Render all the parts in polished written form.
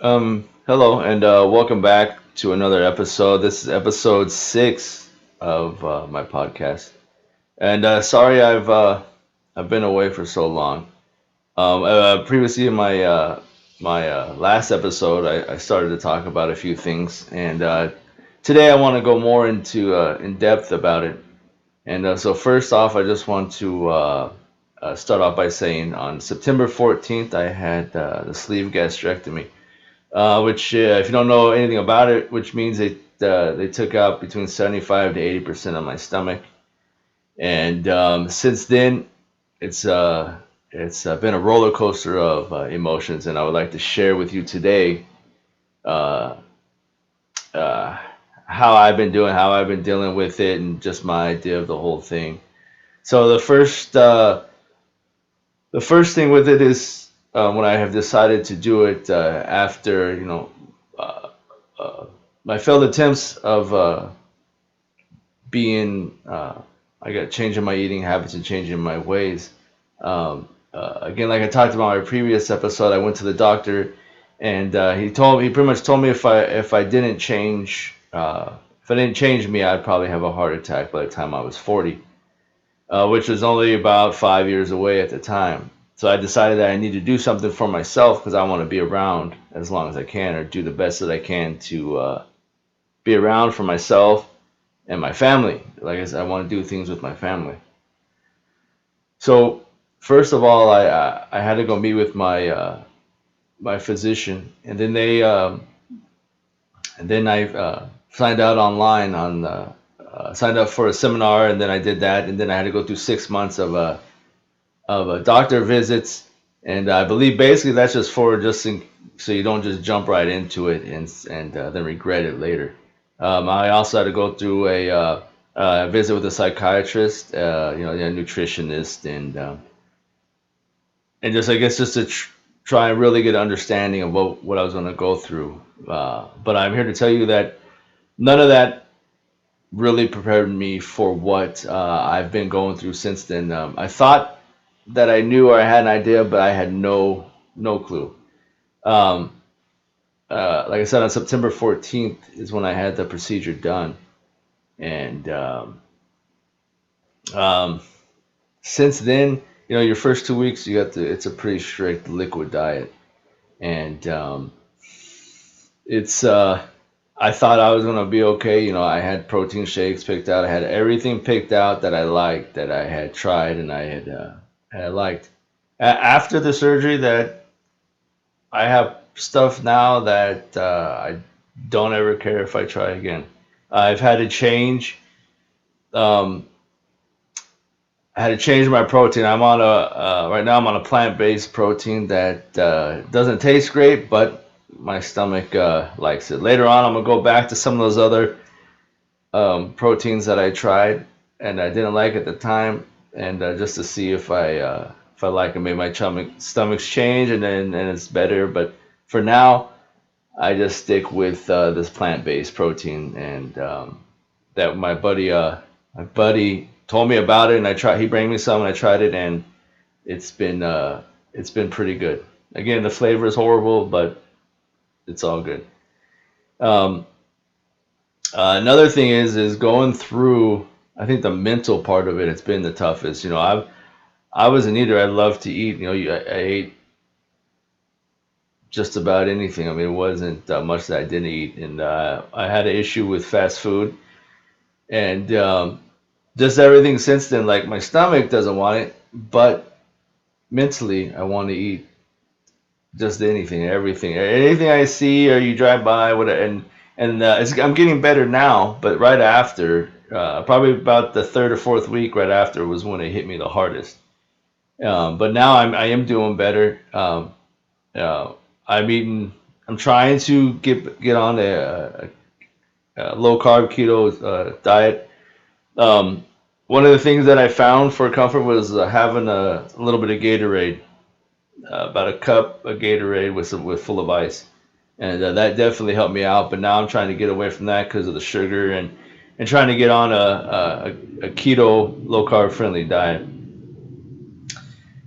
Hello and welcome back to another episode. This is episode 6 of my podcast. And sorry I've been away for so long. Previously in my last episode, I started to talk about a few things, and today I want to go more into in depth about it. And so first off, I just want to start off by saying on September 14th, I had the sleeve gastrectomy, which, if you don't know anything about it, which means they took out between 75 to 80% of my stomach, and since then it's been a roller coaster of emotions, and I would like to share with you today uh, uh, how I've been doing, how I've been dealing with it, and just my idea of the whole thing. So the first thing with it is when I have decided to do it after uh, uh, my failed attempts of being I got changing my eating habits and changing my ways. Again, like I talked about in my previous episode, I went to the doctor, and he pretty much told me if I didn't change if I didn't change me, I'd probably have a heart attack by the time I was 40, which was only about 5 years away at the time. So I decided that I need to do something for myself because I want to be around as long as I can, or do the best that I can to be around for myself and my family. Like I said, I want to do things with my family. So first of all, I had to go meet with my physician, and then I signed out online on signed up for a seminar, and then I did that, and then I had to go through 6 months of doctor visits, and I believe basically that's just so you don't just jump right into it and then regret it later. I also had to go through a visit with a psychiatrist, a nutritionist, and just I guess just to try and really get an understanding of what I was going to go through. But I'm here to tell you that none of that really prepared me for what I've been going through since then. I thought that I knew or I had an idea, but I had no clue. Um, like I said, on September 14th is when I had the procedure done, and um, since then, your first 2 weeks, it's a pretty strict liquid diet, and it's I thought I was gonna be okay. I had protein shakes picked out. I had everything picked out that I liked, that I had tried, and I liked. After the surgery, that I have stuff now that I don't ever care if I try again. I've had to change. Um, I had to change my protein. I'm on a right now. I'm on a plant-based protein that doesn't taste great, but my stomach likes it. Later on, I'm gonna go back to some of those other proteins that I tried and I didn't like at the time, and just to see if I like it. Maybe my stomach's change and it's better. But for now, I just stick with this plant-based protein, and that my buddy told me about it, and I tried. He brought me some, and I tried it, and it's been it's been pretty good. Again, the flavor is horrible, but it's all good. Um, Another thing is going through. I think the mental part of it has been the toughest. I was an eater. I love to eat. I ate just about anything. I mean, it wasn't much that I didn't eat, and I had an issue with fast food, and just everything since then. Like my stomach doesn't want it, but mentally I want to eat just anything, everything, anything I see or you drive by, whatever. And I'm getting better now, but right after, probably about the third or fourth week, right after was when it hit me the hardest. But now I am doing better. Uh, I'm eating. I'm trying to get on a low carb keto diet. Um, One of the things that I found for comfort was having a little bit of Gatorade, about a cup of Gatorade with full of ice, and that definitely helped me out. But now I'm trying to get away from that because of the sugar, and trying to get on a keto low carb friendly diet.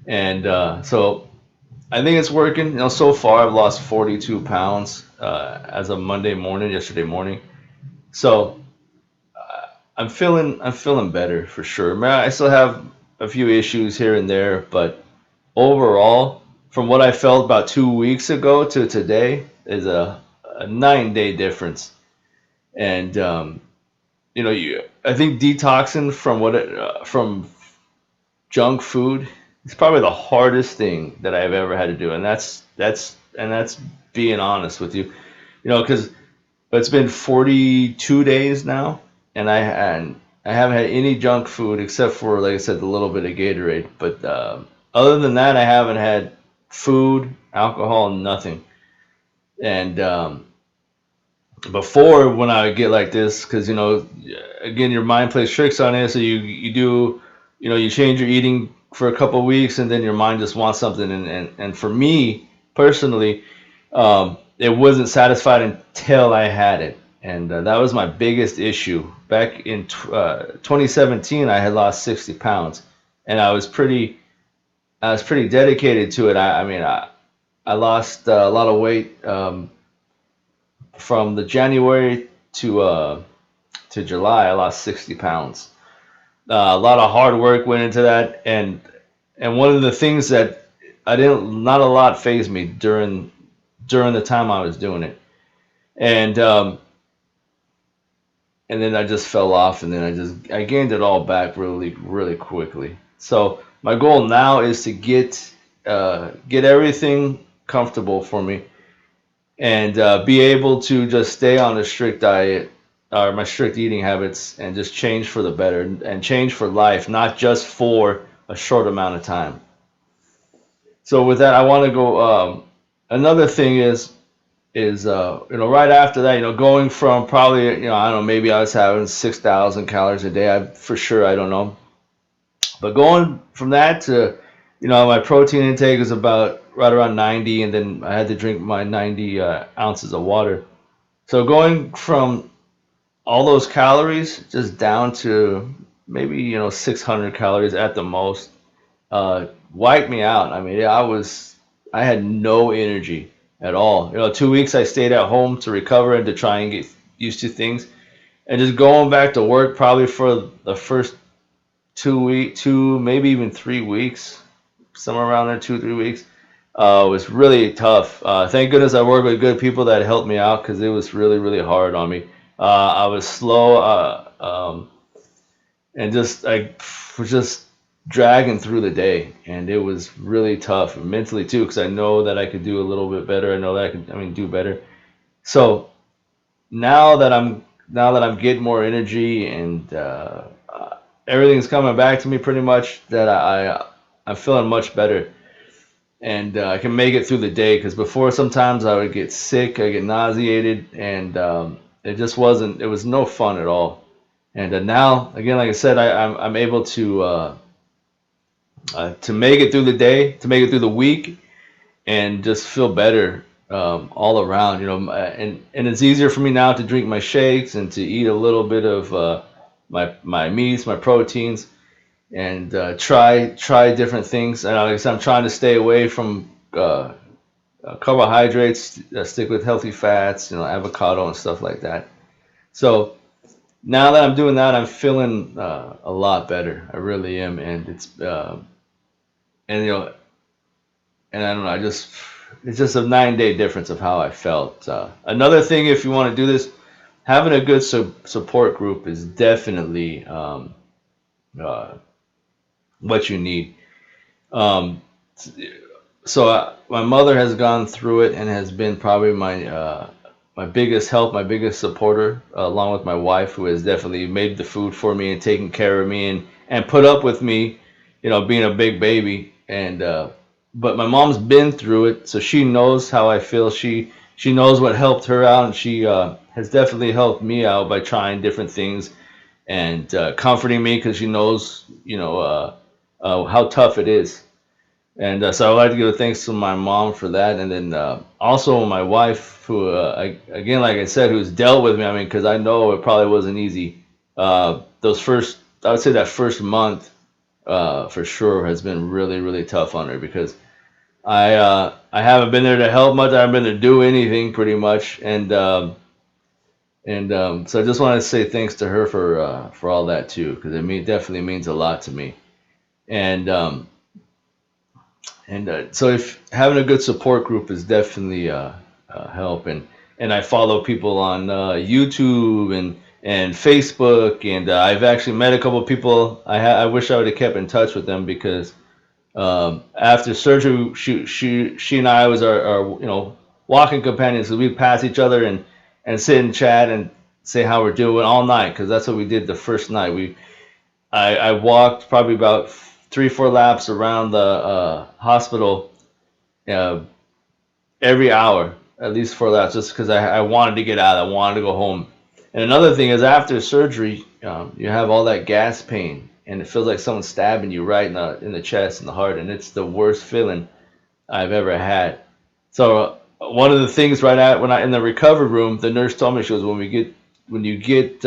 And so I think it's working. You know, so far I've lost 42 pounds as of Monday morning, yesterday morning. So I'm feeling better for sure. Man, I still have a few issues here and there, but overall, from what I felt about 2 weeks ago to today, is a 9 day difference. And I think detoxing from junk food is probably the hardest thing that I've ever had to do, and that's being honest with you. Because it's been 42 days now, and I haven't had any junk food except for, like I said, the little bit of Gatorade. But other than that, I haven't had food, alcohol, nothing. And before, when I would get like this, because again, your mind plays tricks on it, so you do, you change your eating for a couple of weeks, and then your mind just wants something. And for me personally, it wasn't satisfied until I had it, and that was my biggest issue. Back in 2017, I had lost 60 pounds, and I was pretty dedicated to it. I mean, I lost a lot of weight from the January to July. I lost 60 pounds. A lot of hard work went into that, and one of the things that I didn't not a lot phased me during the time I was doing it, and and then I just fell off, and then I gained it all back really really quickly. So my goal now is to get everything comfortable for me, and be able to just stay on a strict diet or my strict eating habits, and just change for the better and change for life, not just for a short amount of time. So with that, I want to go. Another thing is right after that, going from probably, I don't know, maybe I was having 6,000 calories a day. For sure, I don't know, but going from that to, my protein intake is about right around 90, and then I had to drink my 90 ounces of water. So going from all those calories just down to maybe 600 calories at the most, wiped me out. I mean, yeah, I had no energy at all. 2 weeks I stayed at home to recover and to try and get used to things, and just going back to work probably for the first 2 maybe even 3 weeks, somewhere around there, 2 3 weeks. Was really tough. Thank goodness I worked with good people that helped me out, because it was really really hard on me. I was slow, and just I was just dragging through the day, and it was really tough mentally too, because I know that I could do a little bit better. I know that I mean, do better. So now that I'm getting more energy, and everything's coming back to me pretty much, that I'm feeling much better, and I can make it through the day. Because before, sometimes I would get sick, I get nauseated, and it just wasn't. It was no fun at all. And now, again, like I said, I'm able to make it through the day, to make it through the week, and just feel better all around. And it's easier for me now to drink my shakes and to eat a little bit of my meats, my proteins, and try different things. And like I said, I'm trying to stay away from carbohydrates, stick with healthy fats, avocado and stuff like that. So now that I'm doing that, I'm feeling a lot better. I really am, and and you know, and I don't know. It's just a 9 day difference of how I felt. Another thing, if you want to do this, having a good support group is definitely uh, what you need. Um, so my mother has gone through it and has been probably my biggest help, my biggest supporter, along with my wife, who has definitely made the food for me and taken care of me, and put up with me, being a big baby. And but my mom's been through it, so she knows how I feel. She knows what helped her out, and she has definitely helped me out by trying different things, and comforting me, because she knows, how tough it is. And so I'd like to give a thanks to my mom for that, and then also my wife, who, again, like I said, who's dealt with me. I mean, because I know it probably wasn't easy. I would say that first month, for sure, has been really, really tough on her, because I haven't been there to help much. I haven't been there to do anything pretty much, and so I just want to say thanks to her for all that too, because definitely means a lot to me. And so if having a good support group is definitely help, and I follow people on YouTube and Facebook, and I've actually met a couple of people. I wish I would have kept in touch with them because after surgery, she and I was our walking companions. So we'd pass each other and sit and chat and say how we're doing all night because that's what we did the first night. I walked probably about 3 4 laps around the hospital uh, every hour, at least 4 laps, just because I wanted to get out. I wanted to go home. And another thing is after surgery, you have all that gas pain, and it feels like someone's stabbing you right in the chest and the heart, and it's the worst feeling I've ever had. So one of the things when I in the recovery room, the nurse told me, she goes, when you get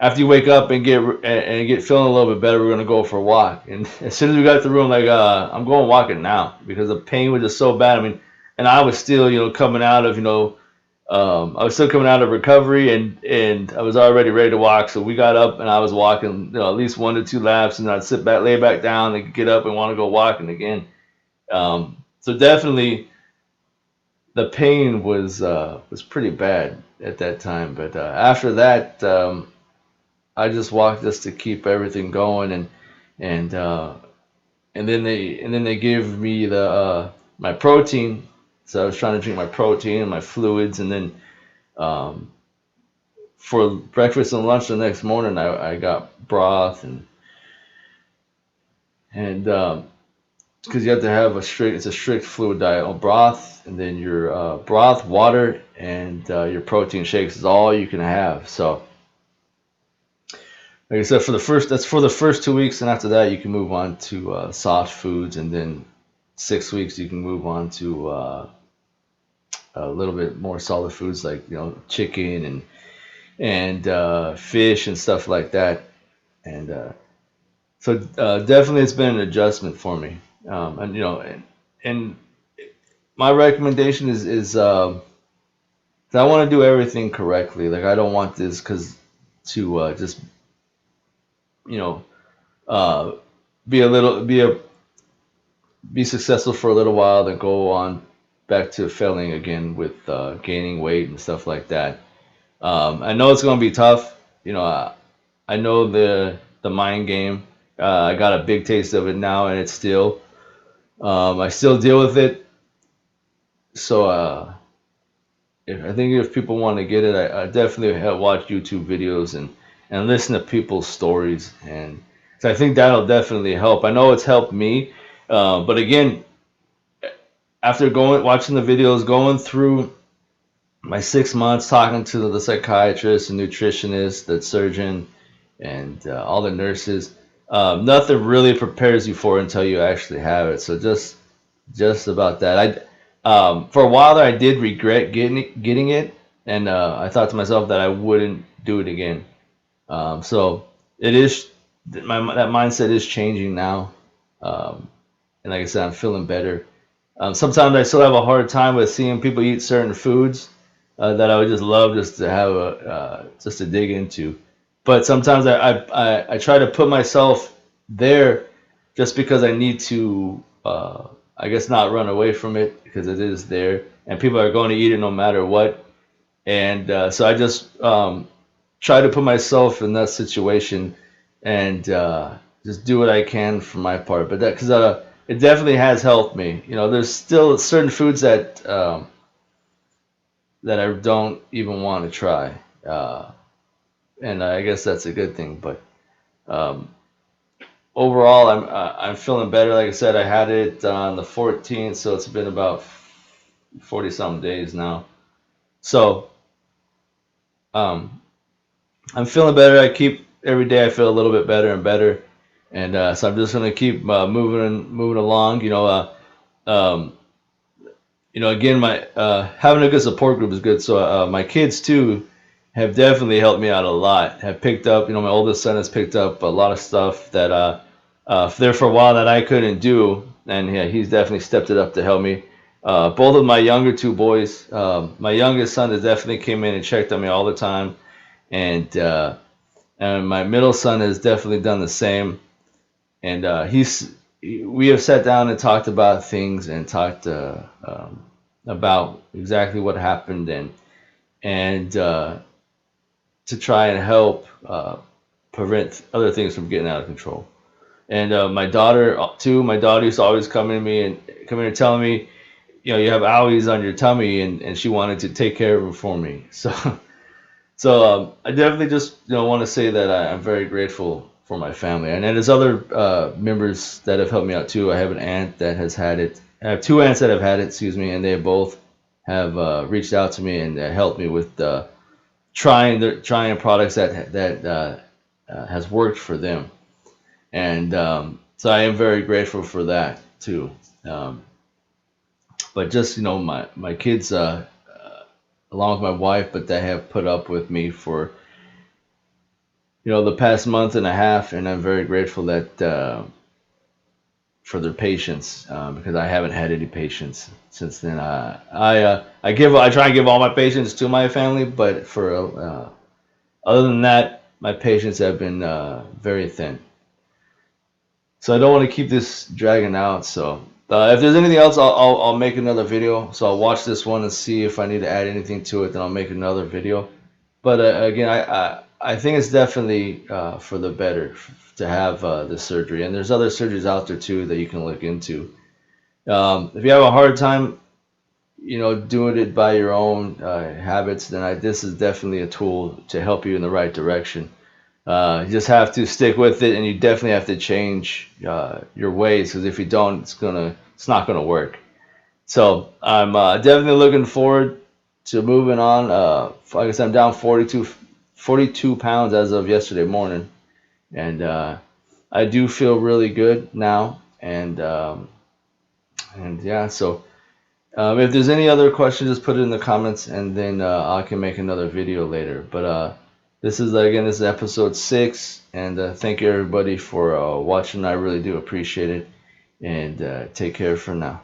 after you wake up and get feeling a little bit better, we're gonna go for a walk. And as soon as we got to the room, like I'm going walking now because the pain was just so bad. I mean, and I was still coming out of I was still coming out of recovery and I was already ready to walk. So we got up and I was walking at least 1 to 2 laps, and then I'd sit back, lay back down, and get up and want to go walking again. So definitely the pain was pretty bad at that time, but after that. I just walked just to keep everything going, and and then they give me the my protein. So I was trying to drink my protein and my fluids, and then um, for breakfast and lunch the next morning, I got broth and because you have to have a strict fluid diet on broth, and then your broth, water, and your protein shakes is all you can have. So like I said, that's for the first 2 weeks, and after that you can move on to soft foods, and then 6 weeks you can move on to a little bit more solid foods like chicken and fish and stuff like that. And so definitely it's been an adjustment for me. And my recommendation is that I want to do everything correctly. Like I don't want this because to just you know uh, be a little be successful for a little while, then go on back to failing again with gaining weight and stuff like that. I know it's going to be tough. I know the mind game. I got a big taste of it now, and it's still I still deal with it. So I think if people want to get it, I definitely have watch YouTube videos and listen to people's stories, and so I think that'll definitely help. I know it's helped me, but again, after going watching the videos, going through my 6 months talking to the psychiatrist, the nutritionist, the surgeon, and all the nurses, nothing really prepares you for it until you actually have it. So just about that. I for a while there, I did regret getting it, and I thought to myself that I wouldn't do it again. So it is that mindset is changing now, um, and like I said, I'm feeling better. Sometimes I still have a hard time with seeing people eat certain foods that I would just love just to have just to dig into. But sometimes I try to put myself there just because I need to I guess not run away from it because it is there and people are going to eat it no matter what. And so I just try to put myself in that situation and just do what I can for my part. But that because it definitely has helped me. There's still certain foods that I don't even want to try, and I guess that's a good thing. But um, overall, I'm feeling better. Like I said, I had it on the 14th, so it's been about 40 some days now. So um, I'm feeling better. I keep every day. I feel a little bit better and better, and so I'm just gonna keep moving along. Um, again, my having a good support group is good. So my kids too have definitely helped me out a lot. Have picked up, my oldest son has picked up a lot of stuff that there for a while that I couldn't do. and yeah, he's definitely stepped it up to help me. Both of my younger two boys, my youngest son has definitely came in and checked on me all the time, and my middle son has definitely done the same. And we have sat down and talked about things and talked about exactly what happened and to try and help prevent other things from getting out of control. And my daughter too. My daughter used to always come in and tell me, you have owies on your tummy, and she wanted to take care of it for me. So I definitely just want to say that I'm very grateful for my family, and then there's other members that have helped me out too. I have an aunt that has had it. I have two aunts that have had it, excuse me, and they both have reached out to me and helped me with trying products that has worked for them, and so I am very grateful for that too. Um, but just my kids, along with my wife, but they have put up with me for the past month and a half, and I'm very grateful that for their patience because I haven't had any patience since then. I try and give all my patience to my family, but for other than that, my patience have been very thin. So I don't want to keep this dragging out. So if there's anything else, I'll make another video. So I'll watch this one and see if I need to add anything to it. Then I'll make another video. But again, I think it's definitely for the better to have this surgery. And there's other surgeries out there too that you can look into. If you have a hard time, doing it by your own habits, then this is definitely a tool to help you in the right direction. You just have to stick with it, and you definitely have to change your ways because if you don't, it's not gonna work. So I'm definitely looking forward to moving on. Like I said, I'm down 42 pounds as of yesterday morning, and I do feel really good now. And yeah, so if there's any other questions, just put it in the comments, and then I can make another video later. But this is episode 6, and thank you everybody for watching. I really do appreciate it, and take care for now.